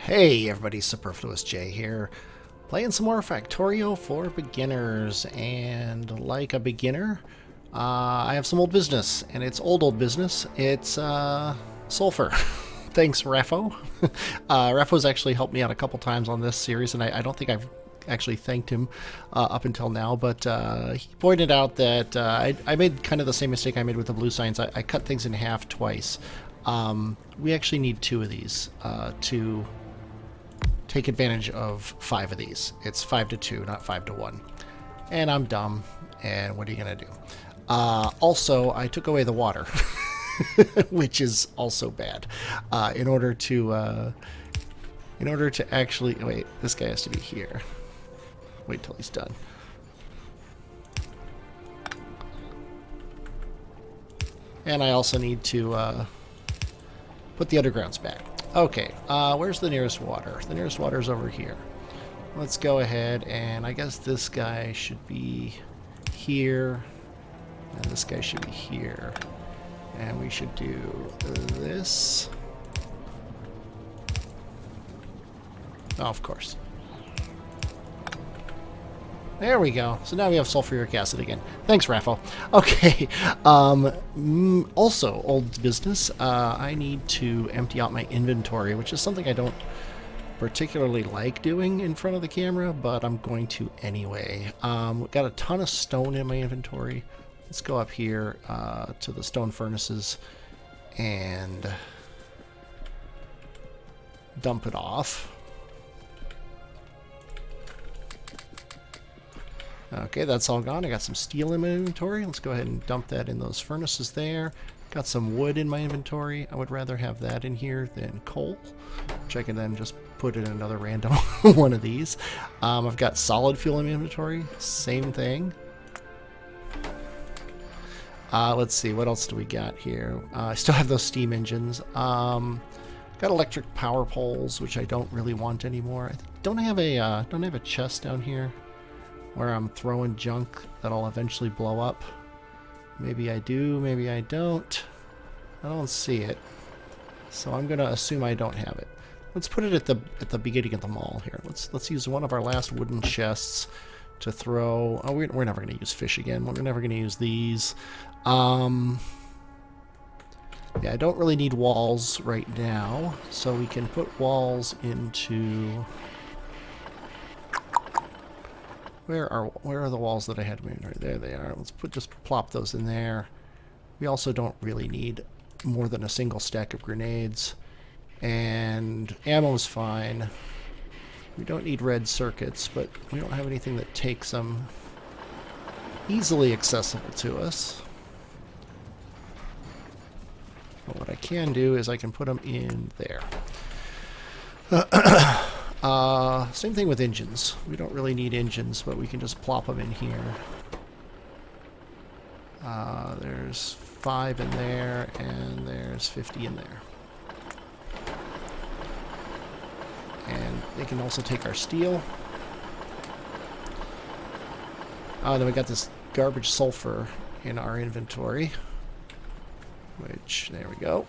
Hey everybody, Superfluous J here, playing some more Factorio for beginners, and like a beginner, I have some old business, and it's old business. It's sulfur. Thanks, Raffo. Raffo's actually helped me out a couple times on this series, and I don't think I've actually thanked him up until now, but he pointed out that I made kind of the same mistake I made with the blue signs. I cut things in half twice. We actually need two of these to take advantage of 5 of these. It's 5 to 2, not 5 to 1. And I'm dumb, and what are you going to do? Also, I took away the water, which is also bad. In order to actually... Wait, this guy has to be here. Wait till he's done. And I also need to put the undergrounds back. Okay, where's the nearest water? The nearest water is over here. Let's go ahead, and I guess this guy should be here, and this guy should be here. And we should do this. Oh, of course. There we go. So now we have sulfuric acid again. Thanks, Raffo. Okay. Also, old business. I need to empty out my inventory, which is something I don't particularly like doing in front of the camera, but I'm going to anyway. Got a ton of stone in my inventory. Let's go up here to the stone furnaces and dump it off. Okay, that's all gone. I got some steel in my inventory. Let's go ahead and dump that in those furnaces there. Got some wood in my inventory. I would rather have that in here than coal, which I can then just put in another random one of these. I've got solid fuel in my inventory. Same thing. Let's see, what else do we got here? I still have those steam engines. Got electric power poles, which I don't really want anymore. Don't I have a chest down here where I'm throwing junk that'll eventually blow up? Maybe I do, maybe I don't. I don't see it, so I'm gonna assume I don't have it. Let's put it at the beginning of the mall here. Let's use one of our last wooden chests to throw. Oh, we're never gonna use fish again. We're never gonna use these. Yeah, I don't really need walls right now, so we can put walls into... Where are the walls that I had in my... There they are. Let's just plop those in there. We also don't really need more than a single stack of grenades. And ammo's fine. We don't need red circuits, but we don't have anything that takes them easily accessible to us. But what I can do is I can put them in there. Same thing with engines. We don't really need engines, but we can just plop them in here. There's 5 in there, and there's 50 in there. And they can also take our steel. Then we got this garbage sulfur in our inventory. Which, there we go.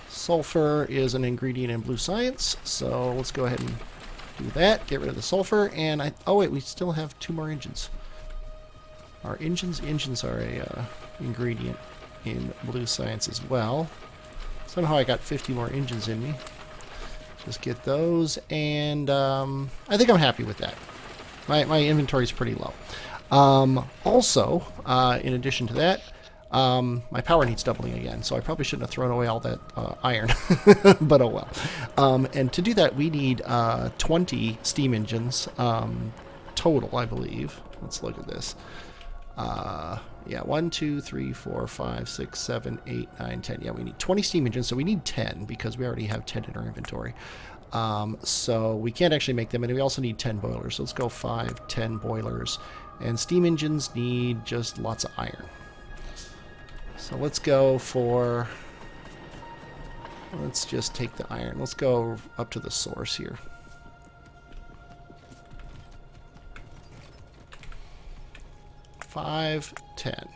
Sulfur is an ingredient in blue science, so let's go ahead and do that. Get rid of the sulfur, and oh wait, we still have 2 more engines. Our engines are a ingredient in blue science as well. Somehow I got 50 more engines in me. Just get those, and I think I'm happy with that. My inventory is pretty low. Also, in addition to that, my power needs doubling again, so I probably shouldn't have thrown away all that iron, but oh well. And to do that, we need 20 steam engines total, I believe. Let's look at this. Yeah, 1, 2, 3, 4, 5, 6, 7, 8, 9, 10. Yeah, we need 20 steam engines, so we need 10 because we already have 10 in our inventory. So we can't actually make them, and we also need 10 boilers. So let's go 5, 10 boilers. And steam engines need just lots of iron. So let's go for... Let's just take the iron. Let's go up to the source here. $5, $10.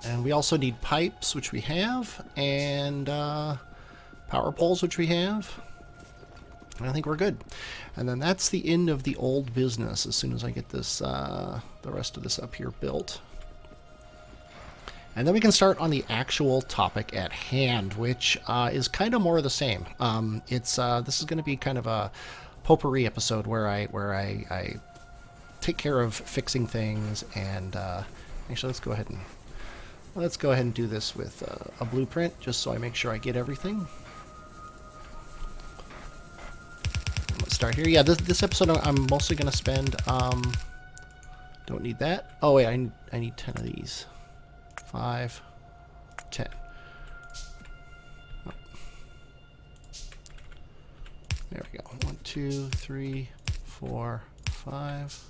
And we also need pipes, which we have, and power poles, which we have. And I think we're good. And then that's the end of the old business as soon as I get this, the rest of this up here built. And then we can start on the actual topic at hand, which is kind of more of the same. This is going to be kind of a potpourri episode where I take care of fixing things. And actually, let's go ahead and do this with a blueprint, just so I make sure I get everything. Let's start here. Yeah, this episode I'm mostly going to spend. Don't need that. Oh wait, I need 10 of these. 5, 10. Oh. There we go. 1, 2, 3, 4, 5.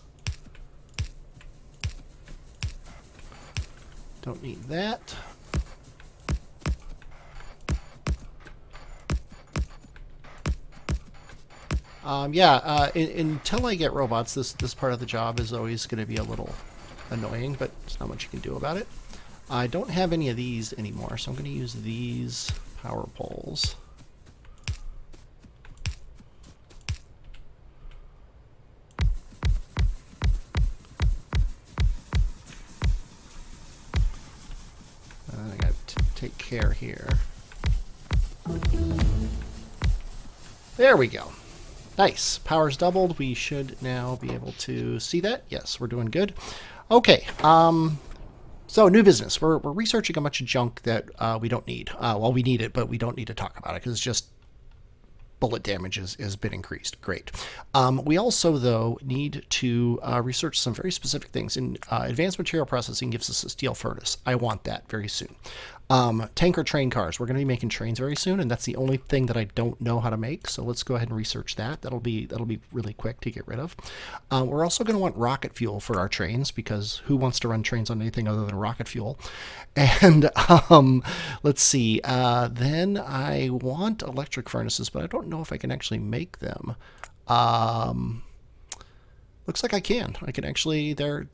Don't need that. Until I get robots, this part of the job is always going to be a little annoying, but there's not much you can do about it. I don't have any of these anymore, so I'm going to use these power poles. I got to take care here. There we go. Nice. Power's doubled. We should now be able to see that. Yes, we're doing good. Okay. So, new business. We're researching a bunch of junk that we don't need. Well, we need it, but we don't need to talk about it because it's just bullet damage has been increased. Great. We also, though, need to research some very specific things. In advanced material processing gives us a steel furnace. I want that very soon. Tanker train cars. We're going to be making trains very soon, and that's the only thing that I don't know how to make. So let's go ahead and research that. That'll be really quick to get rid of. We're also going to want rocket fuel for our trains because who wants to run trains on anything other than rocket fuel? And let's see. Then I want electric furnaces, but I don't know if I can actually make them. Looks like I can. I can actually. I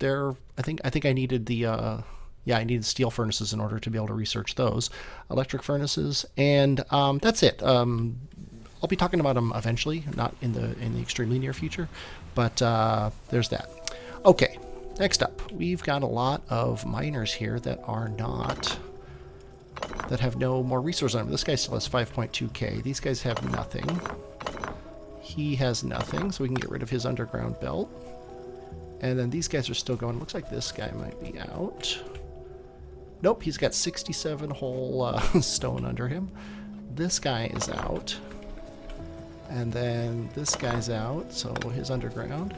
think I needed the. Yeah, I needed steel furnaces in order to be able to research those. Electric furnaces, and that's it. I'll be talking about them eventually, not in the extremely near future, but there's that. Okay, next up, we've got a lot of miners here that have no more resources on them. This guy still has 5.2k. These guys have nothing. He has nothing, so we can get rid of his underground belt. And then these guys are still going. Looks like this guy might be out. Nope, he's got 67 whole stone under him. This guy is out. And then this guy's out, so his underground.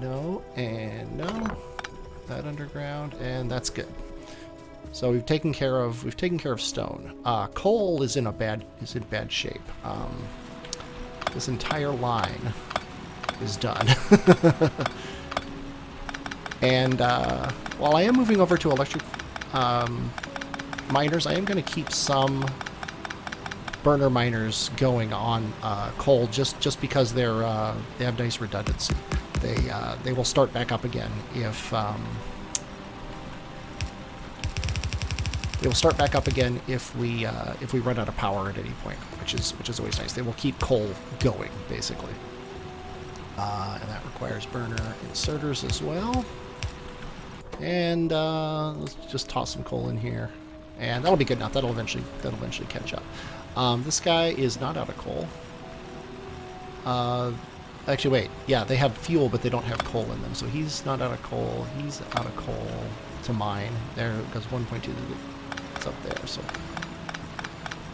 No, and no. That underground, and that's good. So we've taken care of stone. Coal is in bad shape. This entire line is done. And while I am moving over to electric miners, I am going to keep some burner miners going on coal just because they have nice redundancy. They will start back up again if we run out of power at any point, which is always nice. They will keep coal going basically, and that requires burner inserters as well. And let's just toss some coal in here, and that'll be good enough. That'll eventually catch up. This guy is not out of coal. Actually, wait. Yeah, they have fuel, but they don't have coal in them. So he's not out of coal. He's out of coal to mine. There goes 1.2. It's up there. So,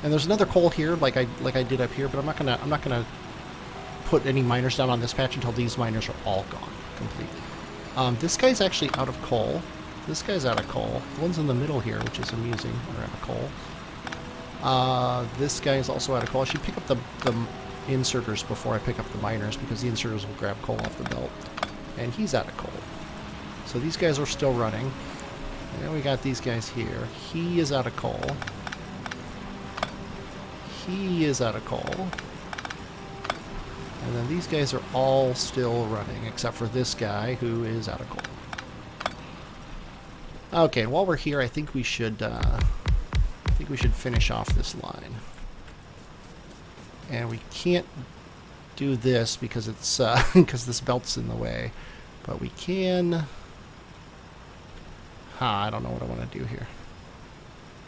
and there's another coal here, like I did up here. But I'm not gonna put any miners down on this patch until these miners are all gone completely. This guy's actually out of coal. This guy's out of coal. The ones in the middle here, which is amusing, are out of coal. This guy is also out of coal. I should pick up the inserters before I pick up the miners because the inserters will grab coal off the belt. And he's out of coal. So these guys are still running. And then we got these guys here. He is out of coal. He is out of coal. And then these guys are all still running, except for this guy who is out of coal. Okay, while we're here, I think we should finish off this line. And we can't do this because it's because this belt's in the way, but we can. I don't know what I want to do here.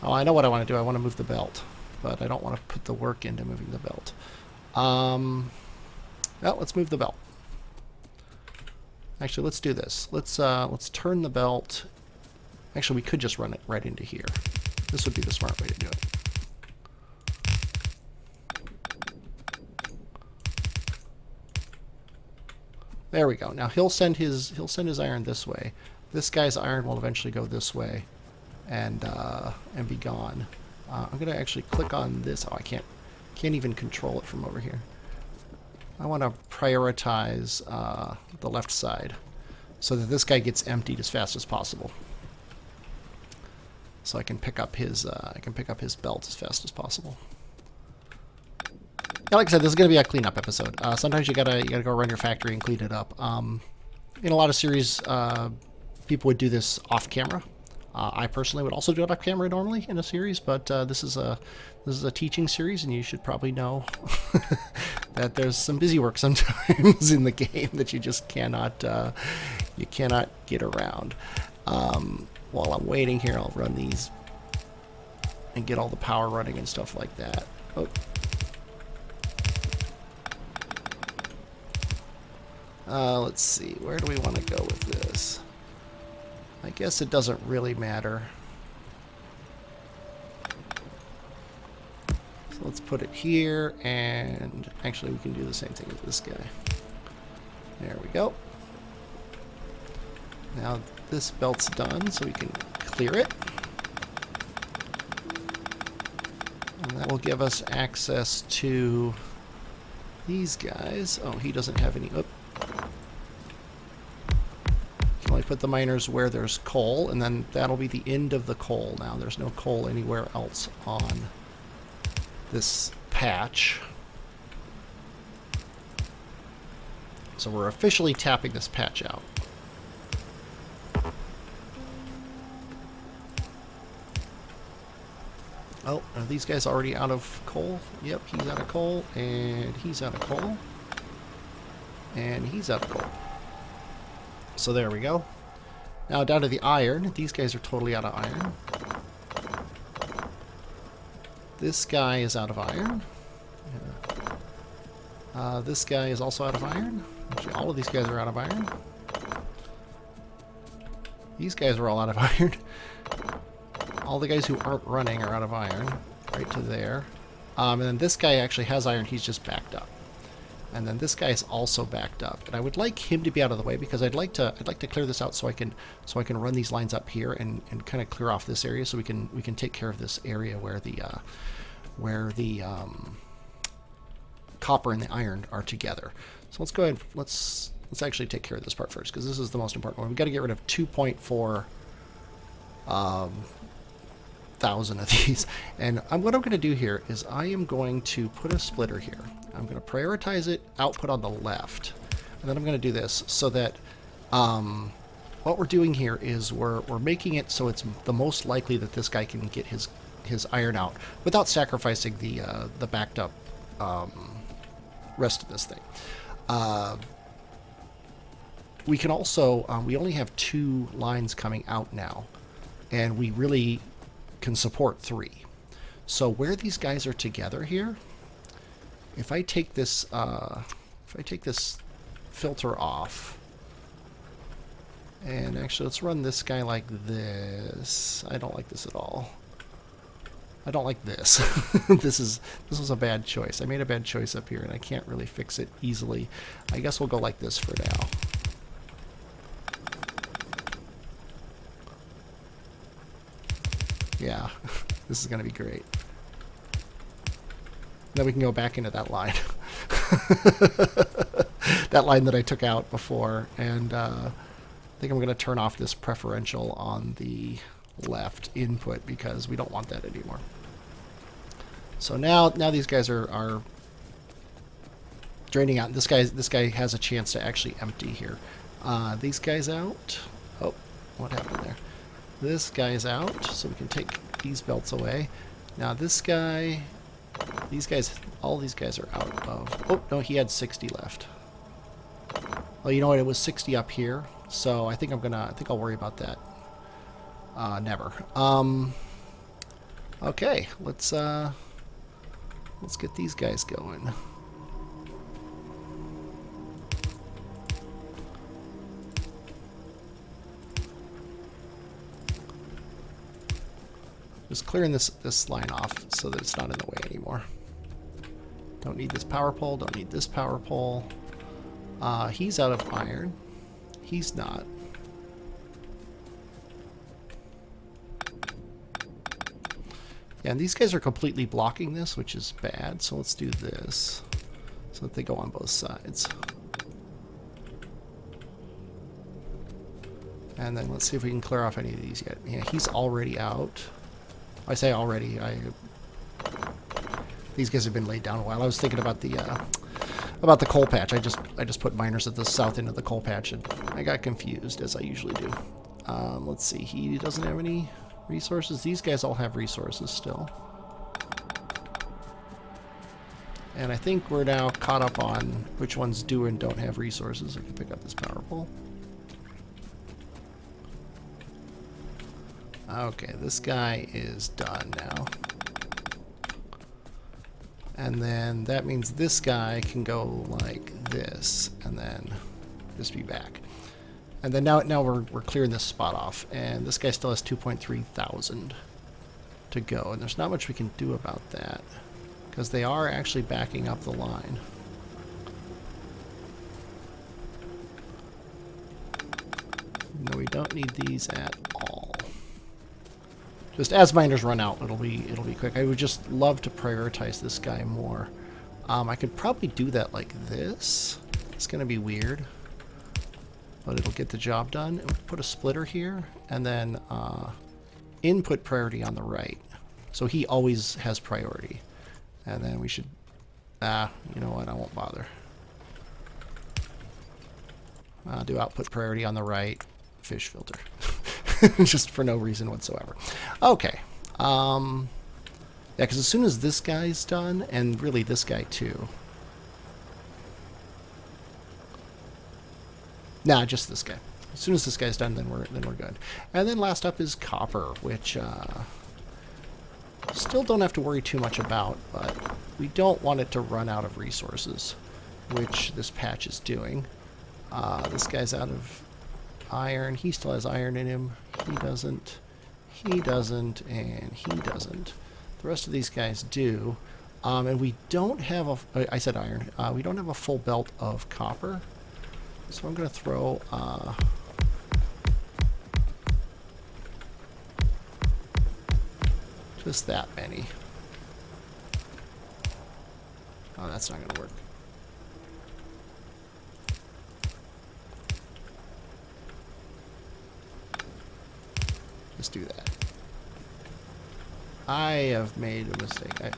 Oh, I know what I want to do. I want to move the belt, but I don't want to put the work into moving the belt. Well, let's move the belt. Actually, let's do this. Let's turn the belt. Actually, we could just run it right into here. This would be the smart way to do it. There we go. Now he'll send his iron this way. This guy's iron will eventually go this way, and be gone. I'm gonna actually click on this. Oh, I can't even control it from over here. I want to prioritize the left side so that this guy gets emptied as fast as possible. So I can pick up his belt as fast as possible. Yeah, like I said, this is going to be a cleanup episode. Sometimes you gotta go run your factory and clean it up. In a lot of series, people would do this off camera. I personally would also do it off camera normally in a series, but this is a teaching series, and you should probably know that there's some busy work sometimes in the game that you just cannot get around. While I'm waiting here, I'll run these and get all the power running and stuff like that. Oh. Let's see, where do we want to go with this? I guess it doesn't really matter. So let's put it here, and actually we can do the same thing with this guy. There we go. Now this belt's done, so we can clear it. And that will give us access to these guys. Oh, he doesn't have any... Oh. Can only put the miners where there's coal, and then that'll be the end of the coal. Now there's no coal anywhere else on this patch. So we're officially tapping this patch out. Oh, are these guys already out of coal? Yep, he's out of coal, and he's out of coal. And he's out of coal. So there we go. Now down to the iron. These guys are totally out of iron. This guy is out of iron. Yeah. This guy is also out of iron. Actually, all of these guys are out of iron. These guys are all out of iron. All the guys who aren't running are out of iron. Right to there. And then this guy actually has iron. He's just backed up. And then this guy is also backed up. And I would like him to be out of the way because I'd like to clear this out so I can run these lines up here and kind of clear off this area so we can take care of this area where the copper and the iron are together. So let's go ahead. Let's actually take care of this part first because this is the most important one. We've got to get rid of 2.4 thousand of these. And what I'm going to do here is I am going to put a splitter here. I'm going to prioritize it output on the left. And then I'm going to do this so that what we're doing here is we're making it so it's the most likely that this guy can get his iron out without sacrificing the backed up rest of this thing. We can also we only have 2 lines coming out now, and we really can support 3. So where these guys are together here, if I take this filter off, and actually let's run this guy like this. I don't like this at all. I don't like this. This was a bad choice. I made a bad choice up here, and I can't really fix it easily. I guess we'll go like this for now. Yeah, this is going to be great. Then we can go back into that line. That line that I took out before. And I think I'm going to turn off this preferential on the left input because we don't want that anymore. So now these guys are draining out. This guy has a chance to actually empty here. These guys out. Oh, what happened there? This guy's out, so we can take these belts away. Now this guy, these guys, all these guys are out of... Oh, no, he had 60 left. Well, you know what? It was 60 up here, so I think I'll worry about that. Never. Okay, let's get these guys going. Just clearing this line off so that it's not in the way anymore. Don't need this power pole, don't need this power pole. He's out of iron. He's not. Yeah, and these guys are completely blocking this, which is bad. So let's do this so that they go on both sides. And then let's see if we can clear off any of these yet. Yeah, he's already out. I say already. These guys have been laid down a while. I was thinking about the coal patch. I just put miners at the south end of the coal patch, and I got confused, as I usually do. Let's see. He doesn't have any resources. These guys all have resources still. And I think we're now caught up on which ones do and don't have resources. I can pick up this power pole. Okay, this guy is done now. And then that means this guy can go like this, and then just be back. And then now we're clearing this spot off, and this guy still has 2.3 thousand to go, and there's not much we can do about that because they are actually backing up the line. No, we don't need these at all. Just as miners run out, it'll be quick. I would just love to prioritize this guy more. I could probably do that like this. It's gonna be weird, but it'll get the job done. And put a splitter here, and then input priority on the right, so he always has priority. And then we should, you know what? I won't bother. Do output priority on the right, fish filter. Just for no reason whatsoever. Okay. Yeah, because as soon as this guy's done, and really this guy too. Nah, just this guy. As soon as this guy's done, then we're good. And then last up is copper, which still don't have to worry too much about, but we don't want it to run out of resources, which this patch is doing. This guy's out of iron. He still has iron in him. He doesn't, and he doesn't. The rest of these guys do. And we don't have a... I said iron. We don't have a full belt of copper. So I'm going to throw... just that many. Oh, that's not going to work. Let's do that. I have made a mistake. I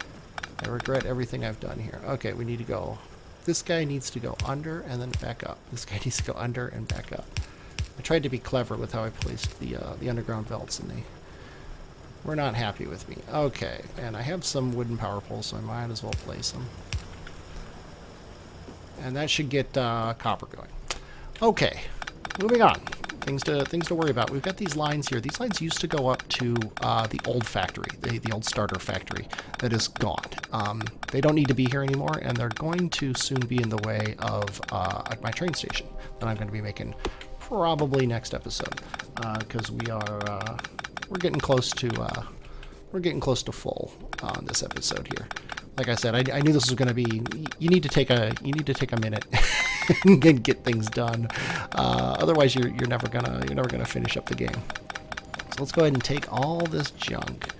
regret everything I've done here. Okay, we need to go. This guy needs to go under and then back up. This guy needs to go under and back up. I tried to be clever with how I placed the underground belts, and they were not happy with me. Okay, and I have some wooden power poles, so I might as well place them. And that should get copper going. Okay, moving on. Things to worry about. We've got these lines here. These lines used to go up to the old factory, the old starter factory that is gone. They don't need to be here anymore, and they're going to soon be in the way of my train station that I'm going to be making probably next episode, because we're getting close to full on this episode here. Like I said, I knew this was going to be. You need to take a minute and get things done. Otherwise, you're never gonna finish up the game. So let's go ahead and take all this junk.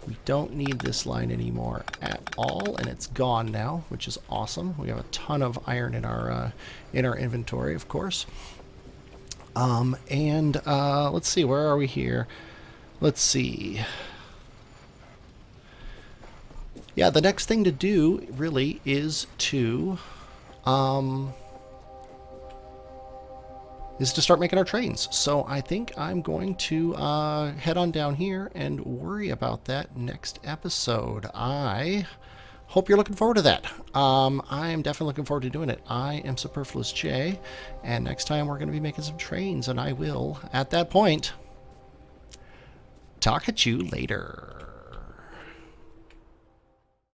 We don't need this line anymore at all, and it's gone now, which is awesome. We have a ton of iron in our inventory, of course. Let's see, where are we here? Let's see. Yeah, the next thing to do really is to is to start making our trains. So I think I'm going to head on down here and worry about that next episode. I hope you're looking forward to that. I am definitely looking forward to doing it. I am Superfluous J, and next time we're going to be making some trains, and I will, at that point, talk at you later.